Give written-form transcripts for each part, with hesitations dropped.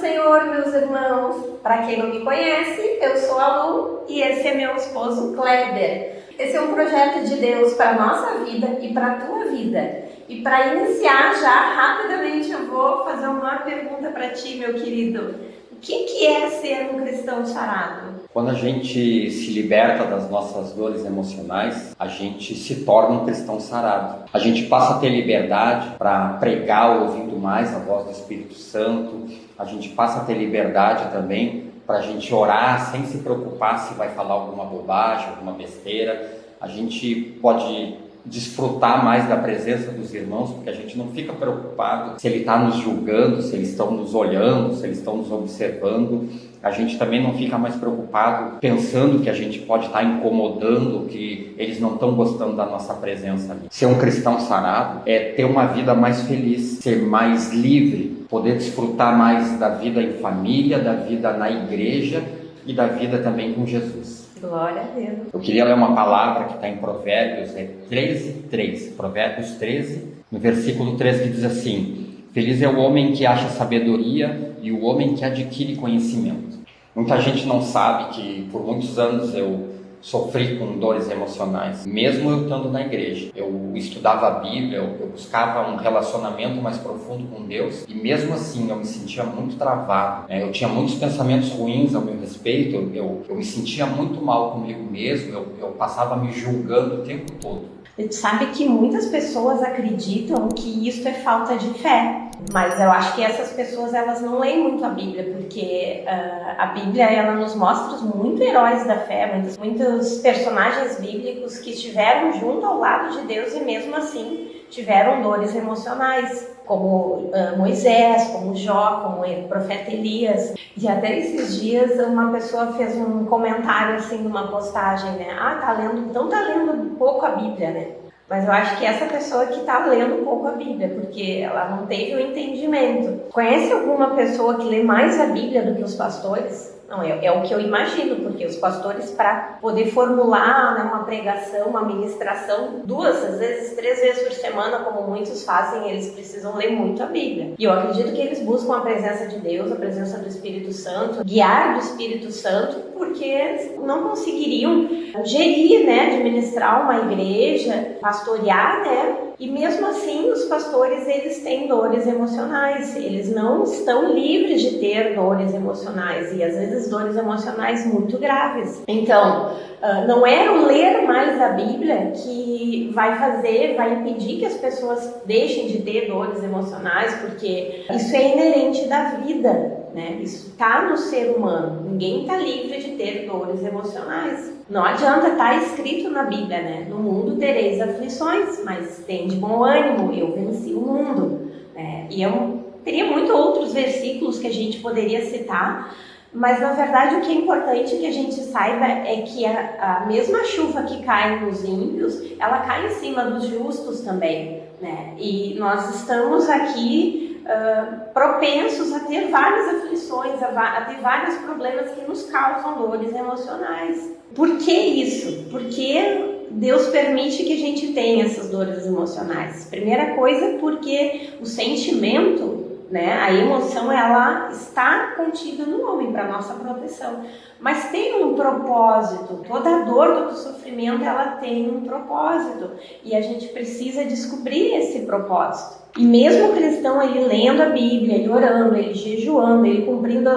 Senhor, meus irmãos. Para quem não me conhece, eu sou a Lu e esse é meu esposo Kleber. Esse é um projeto de Deus para a nossa vida e para a tua vida. E para iniciar já, rapidamente, eu vou fazer uma pergunta para ti, meu querido. O que é ser um cristão sarado? Quando a gente se liberta das nossas dores emocionais, a gente se torna um cristão sarado. A gente passa a ter liberdade para pregar ouvindo mais a voz do Espírito Santo. A gente passa a ter liberdade também para a gente orar sem se preocupar se vai falar alguma bobagem, alguma besteira. A gente pode desfrutar mais da presença dos irmãos, porque a gente não fica preocupado se ele está nos julgando, se eles estão nos olhando, se eles estão nos observando. A gente também não fica mais preocupado pensando que a gente pode estar incomodando, que eles não estão gostando da nossa presença ali. Ser um cristão sarado é ter uma vida mais feliz, ser mais livre, poder desfrutar mais da vida em família, da vida na igreja e da vida também com Jesus. Glória a Deus. Eu queria ler uma palavra que está em Provérbios, 13:3. Provérbios 13, no versículo 13, que diz assim: feliz é o homem que acha sabedoria e o homem que adquire conhecimento. Muita gente não sabe que por muitos anos eu sofri com dores emocionais, mesmo eu estando na igreja. Eu estudava a Bíblia, eu buscava um relacionamento mais profundo com Deus e mesmo assim eu me sentia muito travado. Eu tinha muitos pensamentos ruins ao meu respeito, eu me sentia muito mal comigo mesmo, eu passava me julgando o tempo todo. A gente sabe que muitas pessoas acreditam que isso é falta de fé, mas eu acho que essas pessoas elas não leem muito a Bíblia, porque a Bíblia ela nos mostra muitos heróis da fé, muitos personagens bíblicos que estiveram junto ao lado de Deus e mesmo assim tiveram dores emocionais, como Moisés, como Jó, como o profeta Elias. E até esses dias uma pessoa fez um comentário assim numa postagem, né? Tá lendo um pouco a Bíblia, né? Mas eu acho que essa pessoa que está lendo um pouco a Bíblia, porque ela não teve o entendimento. Conhece alguma pessoa que lê mais a Bíblia do que os pastores? Não, é o que eu imagino, porque os pastores, para poder formular, né, uma pregação, uma ministração, 2, às vezes 3 vezes por semana, como muitos fazem, eles precisam ler muito a Bíblia. E eu acredito que eles buscam a presença de Deus, a presença do Espírito Santo, guiar do Espírito Santo, porque eles não conseguiriam gerir, né, administrar uma igreja, pastorear, né? E mesmo assim, os pastores, eles têm dores emocionais, eles não estão livres de ter dores emocionais, e às vezes dores emocionais muito graves. Então, não é o ler mais a Bíblia que vai impedir que as pessoas deixem de ter dores emocionais, porque isso é inerente da vida, né? Isso está no ser humano, ninguém está livre de ter dores emocionais. Não adianta, estar escrito na Bíblia, né? No mundo tereis aflições, mas tende bom ânimo, eu venci o mundo. E eu teria muitos outros versículos que a gente poderia citar, mas na verdade o que é importante que a gente saiba é que a mesma chuva que cai nos ímpios, ela cai em cima dos justos também, né? E nós estamos aqui propensos a ter várias aflições, a ter vários problemas que nos causam dores emocionais. Por que isso? Porque Deus permite que a gente tenha essas dores emocionais. Primeira coisa, porque o sentimento, né, a emoção, ela está contida no homem para nossa proteção. Mas tem um propósito. Toda dor, todo sofrimento, ela tem um propósito. E a gente precisa descobrir esse propósito. E mesmo o cristão, ele lendo a Bíblia, ele orando, ele jejuando, ele cumprindo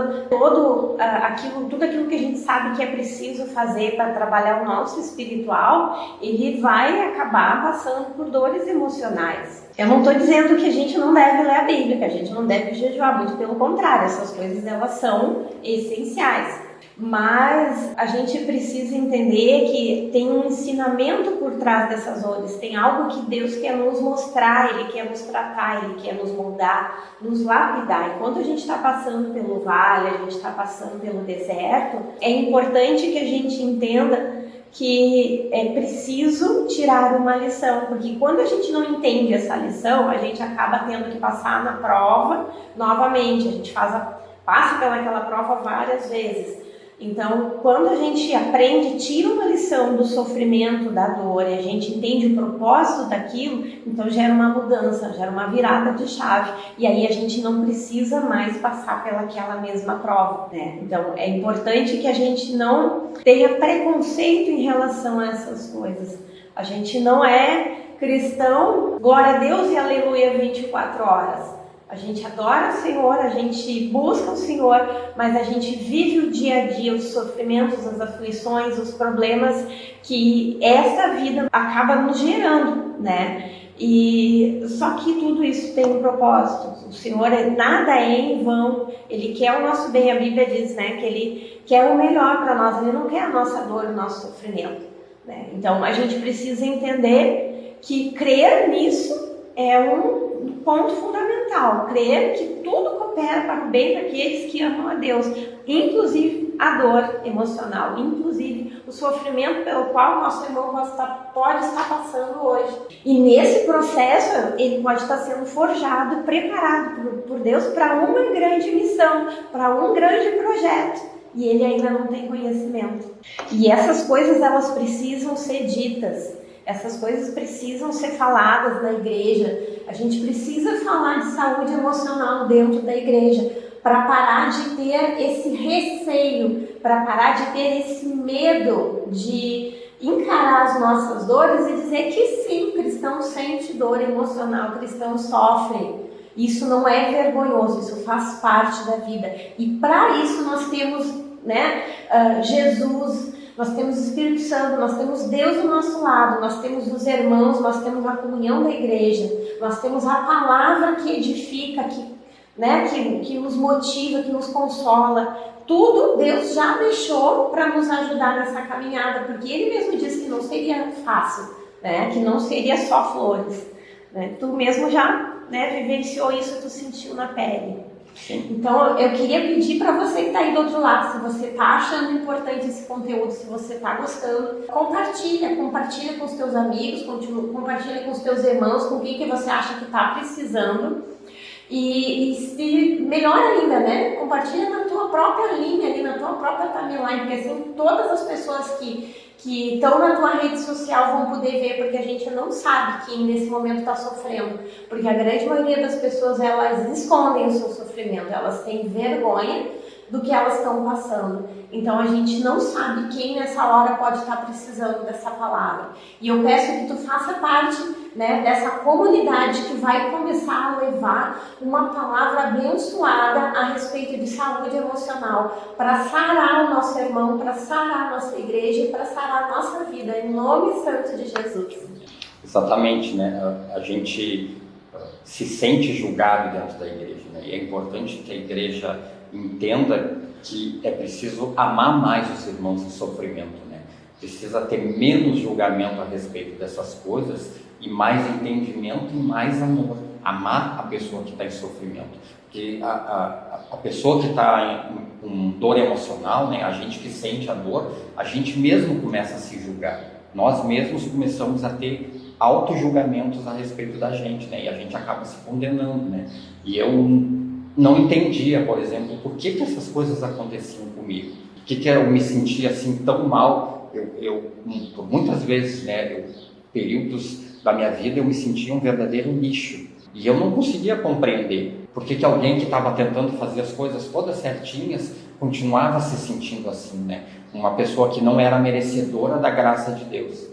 tudo aquilo que a gente sabe que é preciso fazer para trabalhar o nosso espiritual, ele vai acabar passando por dores emocionais. Eu não estou dizendo que a gente não deve ler a Bíblia, que a gente não deve jejuar, muito pelo contrário, essas coisas elas são essenciais. Mas a gente precisa entender que tem um ensinamento por trás dessas dores, tem algo que Deus quer nos mostrar, Ele quer nos tratar, Ele quer nos moldar, nos lapidar. E quando a gente está passando pelo vale, a gente está passando pelo deserto, é importante que a gente entenda que é preciso tirar uma lição, porque quando a gente não entende essa lição, a gente acaba tendo que passar na prova novamente, a gente passa pelaquela prova várias vezes. Então, quando a gente aprende, tira uma lição do sofrimento, da dor, e a gente entende o propósito daquilo, então gera uma mudança, gera uma virada de chave. E aí a gente não precisa mais passar pelaquela mesma prova, né? Então, é importante que a gente não tenha preconceito em relação a essas coisas. A gente não é cristão, glória a Deus e aleluia 24 horas. A gente adora o Senhor, a gente busca o Senhor, mas a gente vive o dia a dia, os sofrimentos, as aflições, os problemas que esta vida acaba nos gerando, né? E só que tudo isso tem um propósito. O Senhor, nada é em vão. Ele quer o nosso bem. A Bíblia diz, né, que Ele quer o melhor para nós. Ele não quer a nossa dor, o nosso sofrimento, né? Então a gente precisa entender que crer nisso é um ponto fundamental. Crer que tudo coopera para o bem daqueles que amam a Deus, inclusive a dor emocional, inclusive o sofrimento pelo qual o nosso irmão pode estar passando hoje. E nesse processo ele pode estar sendo forjado, preparado por Deus para uma grande missão, para um grande projeto. E ele ainda não tem conhecimento. E essas coisas, elas precisam ser ditas. Essas coisas precisam ser faladas na igreja. A gente precisa falar de saúde emocional dentro da igreja para parar de ter esse receio, para parar de ter esse medo de encarar as nossas dores e dizer que sim, cristão sente dor emocional, cristão sofre. Isso não é vergonhoso, isso faz parte da vida. E para isso nós temos, né, Jesus, nós temos o Espírito Santo, nós temos Deus do nosso lado, nós temos os irmãos, nós temos a comunhão da igreja, nós temos a palavra que edifica, que nos motiva, que nos consola. Tudo Deus já deixou para nos ajudar nessa caminhada, porque Ele mesmo disse que não seria fácil, né? Que não seria só flores, né? Tu mesmo já, né, vivenciou isso, tu sentiu na pele. Sim. Então eu queria pedir para você que está aí do outro lado, se você está achando importante esse conteúdo, se você está gostando, compartilha com os teus amigos, compartilha com os teus irmãos, com quem que você acha que está precisando. E melhor ainda, né? Compartilha na tua própria linha, ali na tua própria timeline, porque assim todas as pessoas que estão na tua rede social vão poder ver, porque a gente não sabe quem nesse momento está sofrendo, porque a grande maioria das pessoas, elas escondem o seu sofrimento, elas têm vergonha do que elas estão passando. Então a gente não sabe quem nessa hora pode estar precisando dessa palavra. E eu peço que tu faça parte, né, dessa comunidade que vai começar a levar uma palavra abençoada a respeito de saúde emocional, para sarar o nosso irmão, para sarar a nossa igreja e para sarar a nossa vida, em nome santo de Jesus. Exatamente, né? A gente se sente julgado dentro da igreja, né? E é importante que a igreja entenda que é preciso amar mais os irmãos em sofrimento, né? Precisa ter menos julgamento a respeito dessas coisas e mais entendimento e mais amor. Amar a pessoa que está em sofrimento. Porque a pessoa que está com dor emocional, né? A gente que sente a dor, a gente mesmo começa a se julgar. Nós mesmos começamos a ter auto-julgamentos a respeito da gente, né? E a gente acaba se condenando, né? E eu não entendia, por exemplo, por que essas coisas aconteciam comigo. Por que eu me sentia assim tão mal. Por muitas vezes, né, períodos da minha vida, eu me sentia um verdadeiro lixo. E eu não conseguia compreender por que alguém que estava tentando fazer as coisas todas certinhas continuava se sentindo assim, né? Uma pessoa que não era merecedora da graça de Deus.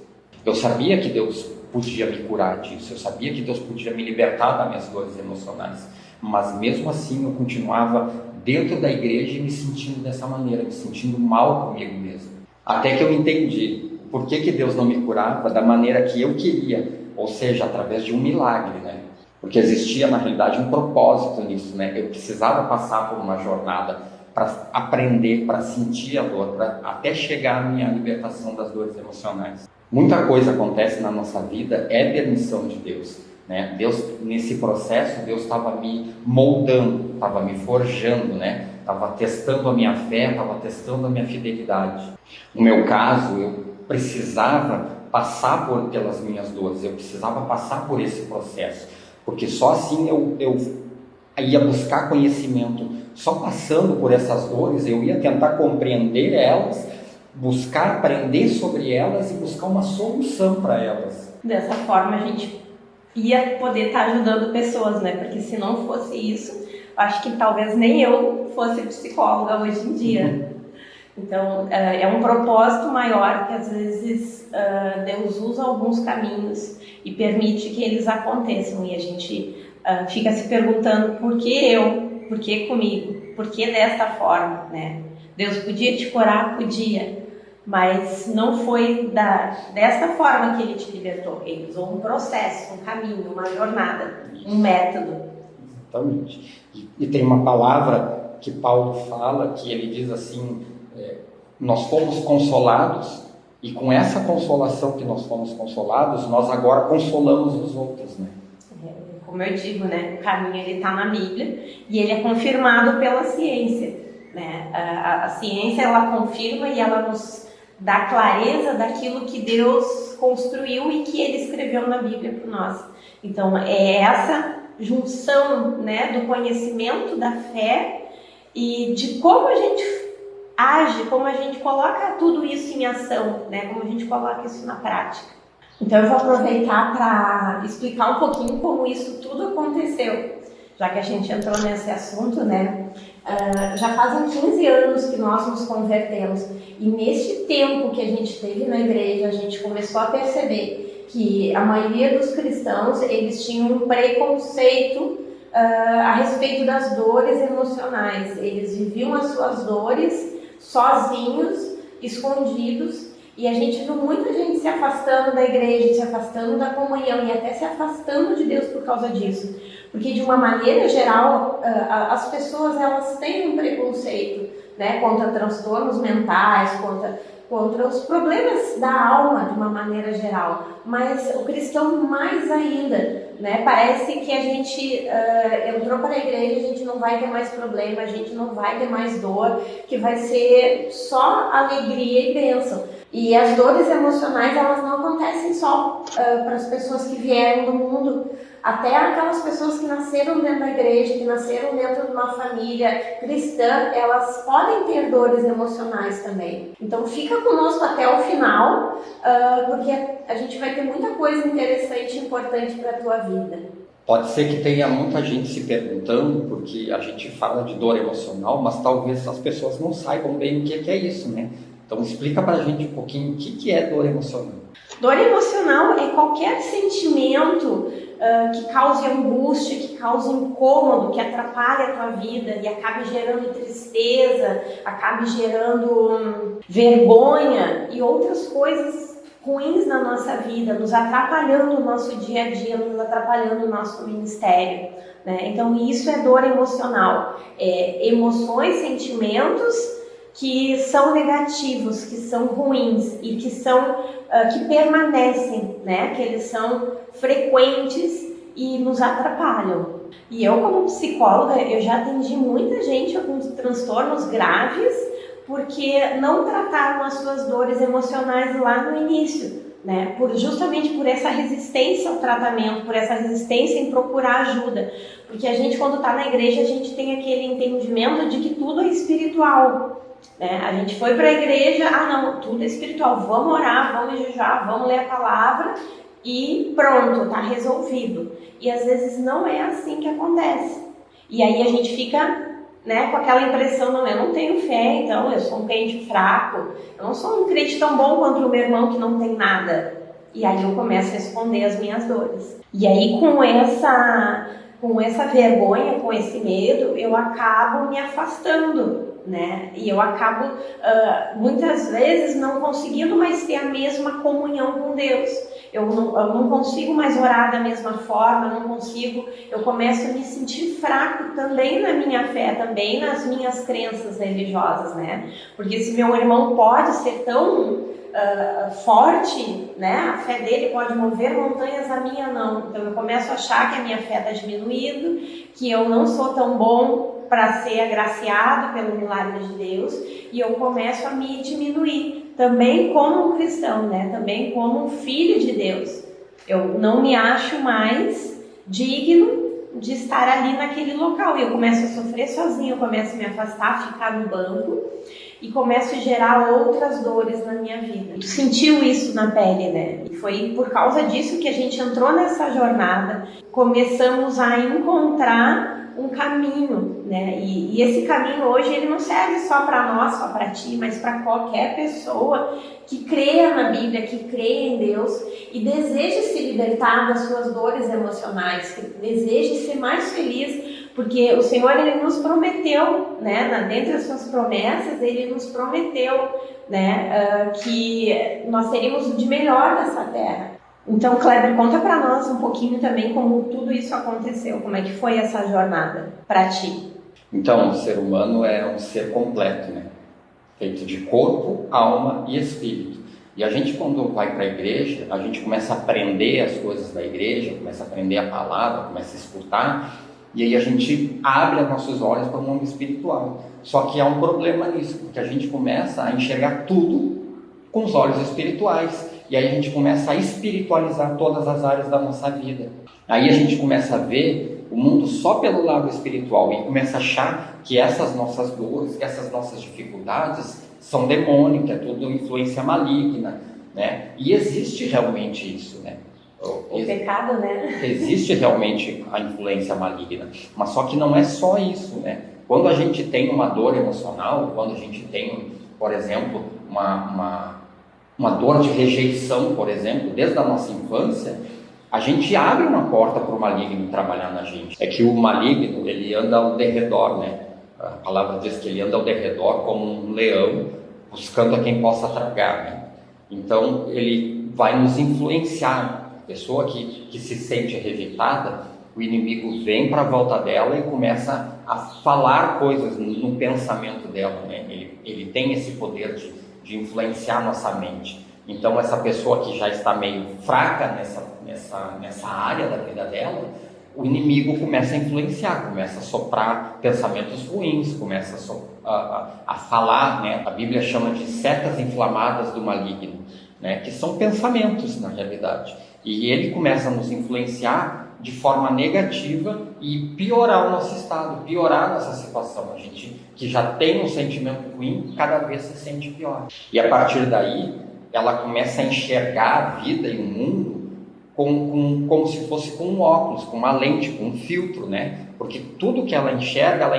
Eu sabia que Deus podia me curar disso, eu sabia que Deus podia me libertar das minhas dores emocionais. Mas mesmo assim eu continuava dentro da igreja me sentindo dessa maneira, me sentindo mal comigo mesmo. Até que eu entendi por que Deus não me curava da maneira que eu queria, ou seja, através de um milagre, né? Porque existia na realidade um propósito nisso, né? Eu precisava passar por uma jornada para aprender, para sentir a dor, para até chegar à minha libertação das dores emocionais. Muita coisa acontece na nossa vida, é permissão de Deus, né? Deus, nesse processo, Deus estava me moldando, estava me forjando, né? Estava testando a minha fé, estava testando a minha fidelidade. No meu caso, eu precisava passar pelas minhas dores, eu precisava passar por esse processo, porque só assim eu ia buscar conhecimento só passando por essas dores, eu ia tentar compreender elas, buscar aprender sobre elas e buscar uma solução para elas. Dessa forma a gente ia poder estar ajudando pessoas, né? Porque se não fosse isso, acho que talvez nem eu fosse psicóloga hoje em dia. Então, é um propósito maior que às vezes Deus usa alguns caminhos e permite que eles aconteçam. E a gente fica se perguntando, por que eu? Por que comigo? Por que desta forma, né? Deus podia te curar? Podia. Mas não foi desta forma que Ele te libertou. Ele usou um processo, um caminho, uma jornada, um método. Exatamente. E tem uma palavra que Paulo fala, que ele diz assim, nós fomos consolados, e com essa consolação que nós fomos consolados, nós agora consolamos os outros, né? Como eu digo, né, o caminho ele está na Bíblia e ele é confirmado pela ciência, né? A ciência ela confirma e ela nos dá clareza daquilo que Deus construiu e que Ele escreveu na Bíblia para nós. Então é essa junção, né, do conhecimento da fé e de como a gente age, como a gente coloca tudo isso em ação, né, como a gente coloca isso na prática. Então eu vou aproveitar para explicar um pouquinho como isso tudo aconteceu, já que a gente entrou nesse assunto, né? Já fazem 15 anos que nós nos convertemos e neste tempo que a gente teve na igreja, a gente começou a perceber que a maioria dos cristãos, eles tinham um preconceito a respeito das dores emocionais. Eles viviam as suas dores sozinhos, escondidos, e a gente viu muita gente se afastando da igreja, se afastando da comunhão e até se afastando de Deus por causa disso. Porque de uma maneira geral, as pessoas elas têm um preconceito, né, contra transtornos mentais, contra os problemas da alma de uma maneira geral. Mas o cristão mais ainda, né, parece que a gente entrou para a igreja, a gente não vai ter mais problema, a gente não vai ter mais dor, que vai ser só alegria e bênção. E as dores emocionais, elas não acontecem só para as pessoas que vieram do mundo, até aquelas pessoas que nasceram dentro da igreja, que nasceram dentro de uma família cristã, elas podem ter dores emocionais também. Então fica conosco até o final, porque a gente vai ter muita coisa interessante e importante para a tua vida. Pode ser que tenha muita gente se perguntando, porque a gente fala de dor emocional, mas talvez as pessoas não saibam bem o que é isso, né? Então explica pra gente um pouquinho o que é dor emocional. Dor emocional é qualquer sentimento que cause angústia, que cause incômodo, que atrapalhe a tua vida e acabe gerando tristeza, acabe gerando vergonha e outras coisas ruins na nossa vida, nos atrapalhando o nosso dia a dia, nos atrapalhando o nosso ministério, né? Então isso é dor emocional, emoções, sentimentos que são negativos, que são ruins e que permanecem, né? Que eles são frequentes e nos atrapalham. E eu, como psicóloga, eu já atendi muita gente com transtornos graves porque não trataram as suas dores emocionais lá no início, né? Justamente por essa resistência ao tratamento, por essa resistência em procurar ajuda. Porque a gente, quando está na igreja, a gente tem aquele entendimento de que tudo é espiritual. A gente foi para a igreja, não, tudo é espiritual, vamos orar, vamos jejuar, vamos ler a palavra e pronto, está resolvido. E às vezes não é assim que acontece. E aí a gente fica, né, com aquela impressão, não, eu não tenho fé, então eu sou um crente fraco, eu não sou um crente tão bom quanto o meu irmão que não tem nada. E aí eu começo a esconder as minhas dores. E aí com essa vergonha, com esse medo, eu acabo me afastando, né? E eu acabo muitas vezes não conseguindo mais ter a mesma comunhão com Deus. Eu não consigo mais orar da mesma forma, eu começo a me sentir fraco também na minha fé, também nas minhas crenças religiosas, né? Porque se meu irmão pode ser tão forte, né? A fé dele pode mover montanhas, a minha não. Então eu começo a achar que a minha fé está diminuindo, que eu não sou tão bom para ser agraciado pelo milagre de Deus, e eu começo a me diminuir, também como um cristão, né? Também como um filho de Deus. Eu não me acho mais digno de estar ali naquele local. E eu começo a sofrer sozinha, eu começo a me afastar, ficar no banco e começo a gerar outras dores na minha vida. Tu sentiu isso na pele, né? E foi por causa disso que a gente entrou nessa jornada, começamos a encontrar um caminho, né? E esse caminho hoje ele não serve só para nós, só para ti, mas para qualquer pessoa que creia na Bíblia, que creia em Deus e deseje se libertar das suas dores emocionais, que deseje ser mais feliz, porque o Senhor ele nos prometeu, né? Dentre as suas promessas, ele nos prometeu, né? Que nós teríamos de melhor nessa terra. Então, Kleber, conta para nós um pouquinho também como tudo isso aconteceu, como é que foi essa jornada para ti? Então, o ser humano é um ser completo, né? Feito de corpo, alma e espírito. E a gente, quando vai para a igreja, a gente começa a aprender as coisas da igreja, começa a aprender a palavra, começa a escutar, e aí a gente abre os nossos olhos para o mundo espiritual. Só que há um problema nisso, porque a gente começa a enxergar tudo com os olhos espirituais. E aí a gente começa a espiritualizar todas as áreas da nossa vida. Aí a gente começa a ver o mundo só pelo lado espiritual e começa a achar que essas nossas dores, que essas nossas dificuldades são demônios, que é tudo influência maligna, né? E existe realmente isso, né? O pecado, né? Existe realmente a influência maligna, mas só que não é só isso, né? Quando a gente tem uma dor emocional, quando a gente tem, por exemplo, uma dor de rejeição, por exemplo, desde a nossa infância, a gente abre uma porta para o maligno trabalhar na gente. É que o maligno, ele anda ao derredor, né? A palavra diz que ele anda ao derredor como um leão, buscando a quem possa tragar, né? Então, ele vai nos influenciar. A pessoa que se sente rejeitada, o inimigo vem para a volta dela e começa a falar coisas no pensamento dela, né? Ele tem esse poder de influenciar nossa mente. Então essa pessoa que já está meio fraca nessa área da vida dela, o inimigo começa a influenciar, começa a soprar pensamentos ruins, começa a falar, né? A Bíblia chama de setas inflamadas do maligno, né? Que são pensamentos na realidade. E ele começa a nos influenciar de forma negativa e piorar o nosso estado, piorar a nossa situação. A gente que já tem um sentimento ruim, cada vez se sente pior. E a partir daí, ela começa a enxergar a vida e o mundo como se fosse com um óculos, com uma lente, com um filtro, né? Porque tudo que ela enxerga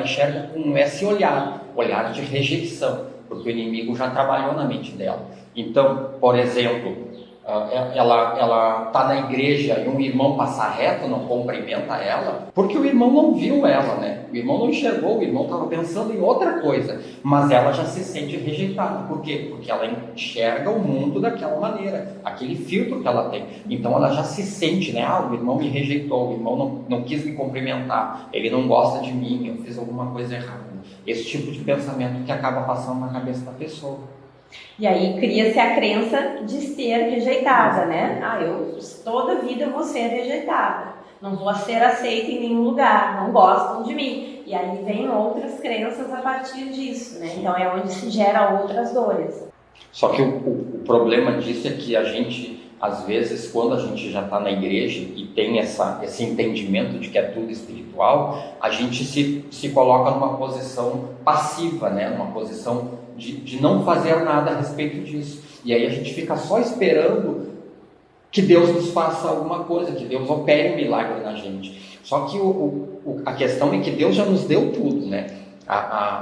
com esse olhar de rejeição, porque o inimigo já trabalhou na mente dela. Então, por exemplo, ela está na igreja e um irmão passa reto, não cumprimenta ela, porque o irmão não viu ela, né? O irmão não enxergou, o irmão estava pensando em outra coisa, mas ela já se sente rejeitada. Por quê? Porque ela enxerga o mundo daquela maneira, aquele filtro que ela tem. Então ela já se sente, né? O irmão me rejeitou, o irmão não quis me cumprimentar, ele não gosta de mim, eu fiz alguma coisa errada. Esse tipo de pensamento que acaba passando na cabeça da pessoa. E aí cria-se a crença de ser rejeitada, né? Eu toda vida vou ser rejeitada, não vou ser aceita em nenhum lugar, não gostam de mim. E aí vem outras crenças a partir disso, né? Então é onde se gera outras dores. Só que o problema disso é que a gente, às vezes, quando a gente já está na igreja e tem esse entendimento de que é tudo espiritual, a gente se coloca numa posição passiva, né? Numa posição de não fazer nada a respeito disso. E aí a gente fica só esperando que Deus nos faça alguma coisa, que Deus opere um milagre na gente. Só que a questão é que Deus já nos deu tudo, né?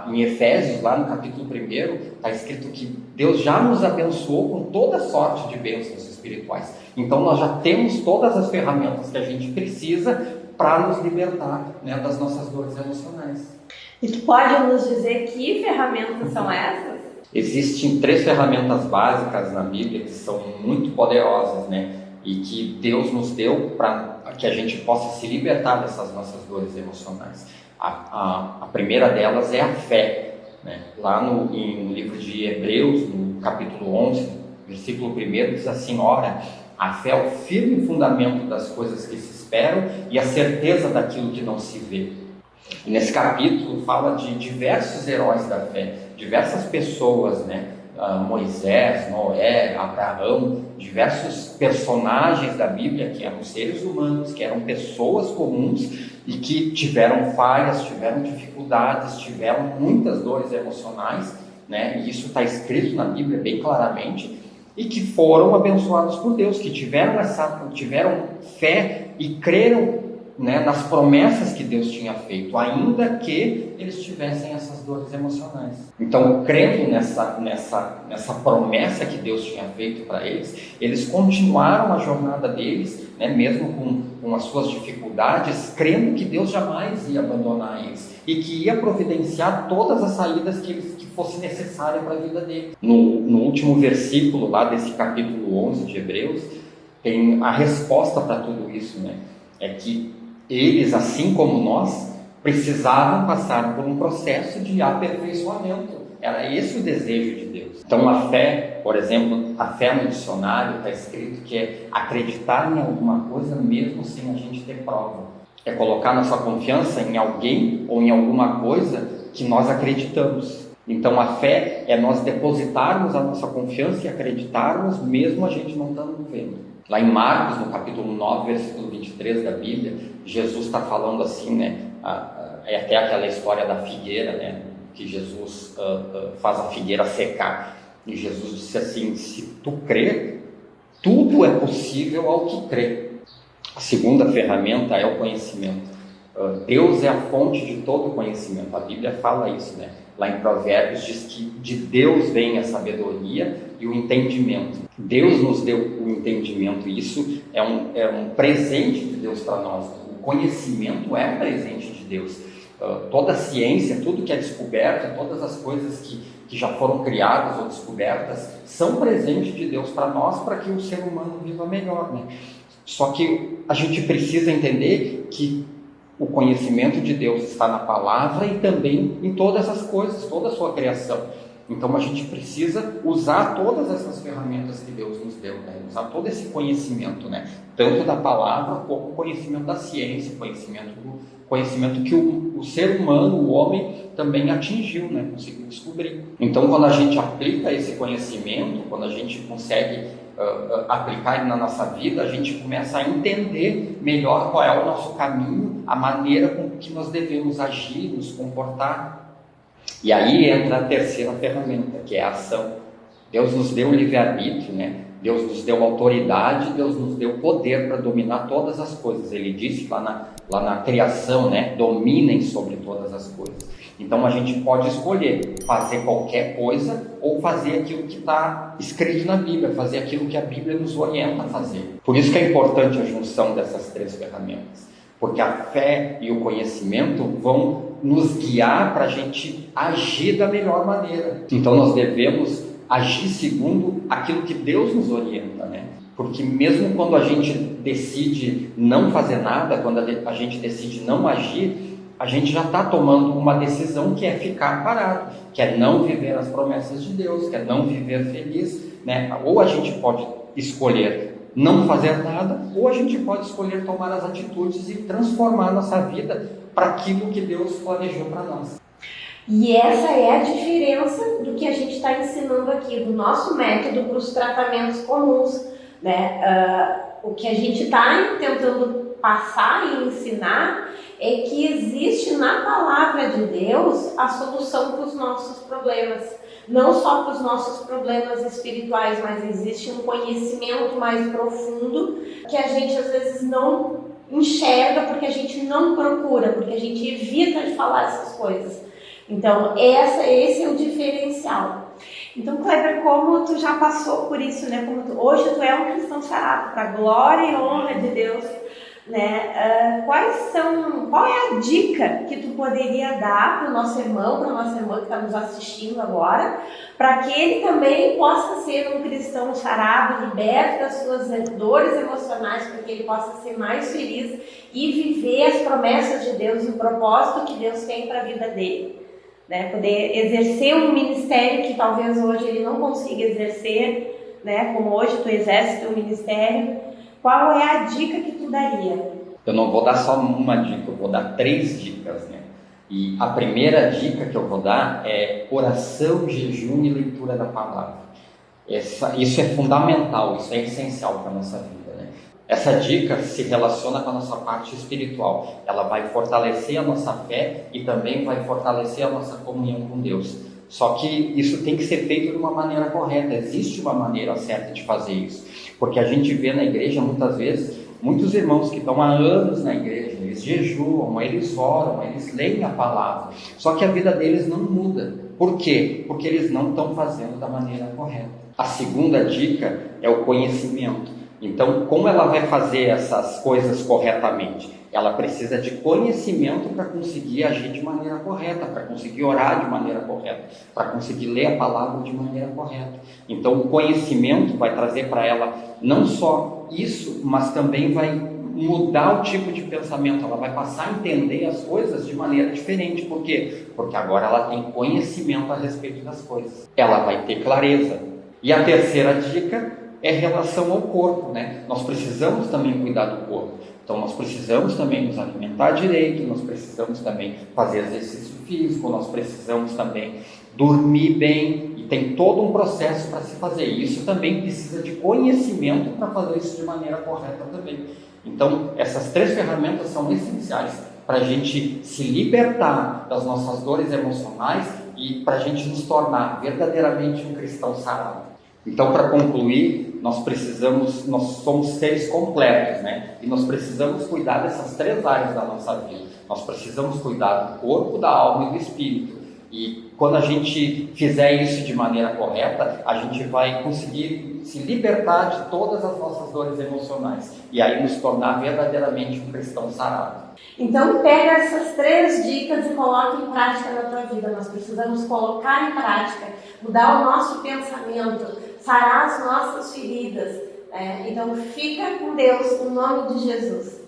Em Efésios, lá no capítulo 1, está escrito que Deus já nos abençoou com toda sorte de bênçãos espirituais. Então nós já temos todas as ferramentas que a gente precisa para nos libertar, né, das nossas dores emocionais. E tu pode nos dizer que ferramentas são essas? Existem 3 ferramentas básicas na Bíblia que são muito poderosas, né? E que Deus nos deu para que a gente possa se libertar dessas nossas dores emocionais. A primeira delas é a fé, né? Lá no livro de Hebreus, no capítulo 11, versículo 1, diz assim: ora, a fé é o firme fundamento das coisas que se esperam e a certeza daquilo que não se vê. E nesse capítulo fala de diversos heróis da fé, diversas pessoas, né, Moisés, Noé, Abraão, diversos personagens da Bíblia que eram seres humanos, que eram pessoas comuns e que tiveram falhas, tiveram dificuldades, tiveram muitas dores emocionais, né? E isso está escrito na Bíblia bem claramente, e que foram abençoados por Deus, que tiveram fé e creram, né, nas promessas que Deus tinha feito, ainda que eles tivessem essas dores emocionais. Então, crendo nessa promessa que Deus tinha feito para eles continuaram a jornada deles, né, mesmo com as suas dificuldades, crendo que Deus jamais ia abandonar eles e que ia providenciar todas as saídas que fosse necessária para a vida deles. No último versículo lá desse capítulo 11 de Hebreus, tem a resposta para tudo isso, né? É que eles, assim como nós, precisavam passar por um processo de aperfeiçoamento. Era esse o desejo de Deus. Então a fé, por exemplo, a fé no dicionário está escrito que é acreditar em alguma coisa mesmo sem a gente ter prova. É colocar nossa confiança em alguém ou em alguma coisa que nós acreditamos. Então a fé é nós depositarmos a nossa confiança e acreditarmos mesmo a gente não estando vendo. Lá em Marcos, no capítulo 9, versículo 23 da Bíblia, Jesus está falando assim, né? É até aquela história da figueira, né? Que Jesus faz a figueira secar. E Jesus disse assim: se tu crer, tudo é possível ao que crê. A segunda ferramenta é o conhecimento. Deus é a fonte de todo conhecimento. A Bíblia fala isso, né? Lá em Provérbios diz que de Deus vem a sabedoria e o entendimento. Deus nos deu o entendimento, e isso é um presente de Deus para nós. O conhecimento é um presente de Deus. Toda a ciência, tudo que é descoberto, todas as coisas que já foram criadas ou descobertas, são presente de Deus para nós, para que o ser humano viva melhor, né? Só que a gente precisa entender que o conhecimento de Deus está na palavra e também em todas as coisas, toda a sua criação. Então a gente precisa usar todas essas ferramentas que Deus nos deu, né? Usar todo esse conhecimento, né? Tanto da palavra como o conhecimento da ciência, conhecimento que o ser humano, o homem, também atingiu, né? Conseguiu descobrir. Então quando a gente aplica esse conhecimento, quando a gente consegue aplicar ele na nossa vida, a gente começa a entender melhor qual é o nosso caminho, a maneira com que nós devemos agir, nos comportar. E aí entra a terceira ferramenta, que é a ação. Deus nos deu o livre-arbítrio, né? Deus nos deu autoridade, Deus nos deu poder para dominar todas as coisas. Ele disse lá na criação, né? Dominem sobre todas as coisas. Então a gente pode escolher fazer qualquer coisa ou fazer aquilo que está escrito na Bíblia, fazer aquilo que a Bíblia nos orienta a fazer. Por isso que é importante a junção dessas três ferramentas, porque a fé e o conhecimento vão nos guiar para a gente agir da melhor maneira. Então nós devemos agir segundo aquilo que Deus nos orienta, né? Porque mesmo quando a gente decide não fazer nada, quando a gente decide não agir, a gente já está tomando uma decisão que é ficar parado, que é não viver as promessas de Deus, que é não viver feliz, né? Ou a gente pode escolher não fazer nada, ou a gente pode escolher tomar as atitudes e transformar a nossa vida para aquilo que Deus planejou para nós. E essa é a diferença do que a gente está ensinando aqui, do nosso método para os tratamentos comuns, né? O que a gente está tentando passar e ensinar é que existe na palavra de Deus a solução para os nossos problemas. Não só para os nossos problemas espirituais, mas existe um conhecimento mais profundo que a gente às vezes não enxerga porque a gente não procura, porque a gente evita de falar essas coisas. Então, esse é o diferencial. Então, Kleber, como tu já passou por isso, né? Hoje tu é um cristão sarado, para a glória e honra de Deus, né? Qual é a dica que tu poderia dar para o nosso irmão, para a nossa irmã que está nos assistindo agora, para que ele também possa ser um cristão sarado, liberto das suas dores emocionais, para que ele possa ser mais feliz e viver as promessas de Deus e o propósito que Deus tem para a vida dele? Né, poder exercer um ministério que talvez hoje ele não consiga exercer, né, como hoje tu exerce teu ministério. Qual é a dica que tu daria? Eu não vou dar só uma dica, eu vou dar 3 dicas, né? E a primeira dica que eu vou dar é oração, jejum e leitura da palavra. Isso é fundamental, isso é essencial para a nossa vida, né? Essa dica se relaciona com a nossa parte espiritual. Ela vai fortalecer a nossa fé e também vai fortalecer a nossa comunhão com Deus. Só que isso tem que ser feito de uma maneira correta. Existe uma maneira certa de fazer isso. Porque a gente vê na igreja, muitas vezes, muitos irmãos que estão há anos na igreja, eles jejuam, eles oram, eles leem a palavra. Só que a vida deles não muda. Por quê? Porque eles não estão fazendo da maneira correta. A segunda dica é o conhecimento. Então, como ela vai fazer essas coisas corretamente? Ela precisa de conhecimento para conseguir agir de maneira correta, para conseguir orar de maneira correta, para conseguir ler a palavra de maneira correta. Então, o conhecimento vai trazer para ela não só isso, mas também vai mudar o tipo de pensamento. Ela vai passar a entender as coisas de maneira diferente. Por quê? Porque agora ela tem conhecimento a respeito das coisas. Ela vai ter clareza. E a terceira dica é relação ao corpo, né? Nós precisamos também cuidar do corpo. Então, nós precisamos também nos alimentar direito, nós precisamos também fazer exercício físico, nós precisamos também dormir bem, e tem todo um processo para se fazer. Isso também precisa de conhecimento para fazer isso de maneira correta também. Então, essas três ferramentas são essenciais para a gente se libertar das nossas dores emocionais e para a gente nos tornar verdadeiramente um cristão sarado. Então, para concluir, nós somos seres completos, né? E nós precisamos cuidar dessas três áreas da nossa vida. Nós precisamos cuidar do corpo, da alma e do espírito. E quando a gente fizer isso de maneira correta, a gente vai conseguir se libertar de todas as nossas dores emocionais e aí nos tornar verdadeiramente um cristão sarado. Então pega essas três dicas e coloca em prática na tua vida. Nós precisamos colocar em prática, mudar o nosso pensamento, sarar as nossas feridas. Então fica com Deus, no nome de Jesus.